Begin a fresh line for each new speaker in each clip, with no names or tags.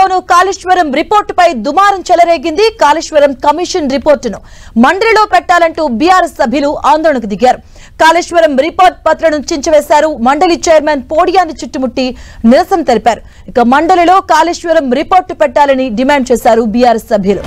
మండలిలోనూ కాళేశ్వరం రిపోర్టుపై దుమారం చెలరేగింది. కాళేశ్వరం కమిషన్ రిపోర్టును మండలిలో పెట్టాలంటూ బీఆర్ఎస్ సభ్యులు ఆందోళనకు దిగారు. కాళేశ్వరం రిపోర్ట్ పత్రాలను చించివేశారు. మండలి చైర్మన్ పోడియాన్ని చుట్టుముట్టి నిరసన తెలిపారు. ఇక మండలిలో కాళేశ్వరం రిపోర్టు పెట్టాలని డిమాండ్ చేశారు బీఆర్ఎస్ సభ్యులు.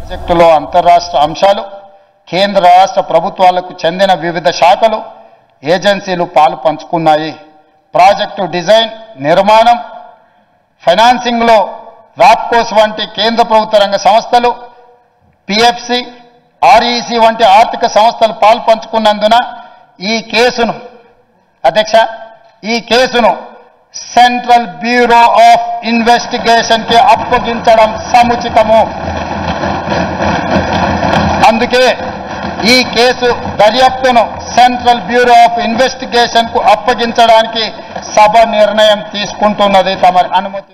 ప్రాజెక్టులో అంతర్రాష్ట్ర అంశాలు, కేంద్ర రాష్ట్ర ప్రభుత్వాలకు చెందిన వివిధ శాఖలు, ఏజెన్సీలు పాలు పంచుకున్నాయి. ప్రాజెక్టు డిజైన్, నిర్మాణం, ఫైనాన్సింగ్లో రాప్కోస్ వంటి కేంద్ర ప్రభుత్వ రంగ సంస్థలు, పిఎఫ్సి, ఆర్ఈసి వంటి ఆర్థిక సంస్థలు పాలు పంచుకున్నందున ఈ కేసును సెంట్రల్ బ్యూరో ఆఫ్ ఇన్వెస్టిగేషన్ కి అప్పగించడం సముచితము. అందుకే ఈ కేసు దర్యాప్తును సెంట్రల్ బ్యూరో ఆఫ్ ఇన్వెస్టిగేషన్ కు అప్పగించడానికి సభ నిర్ణయం తీసుకుంటున్నది. తమ అనుమతి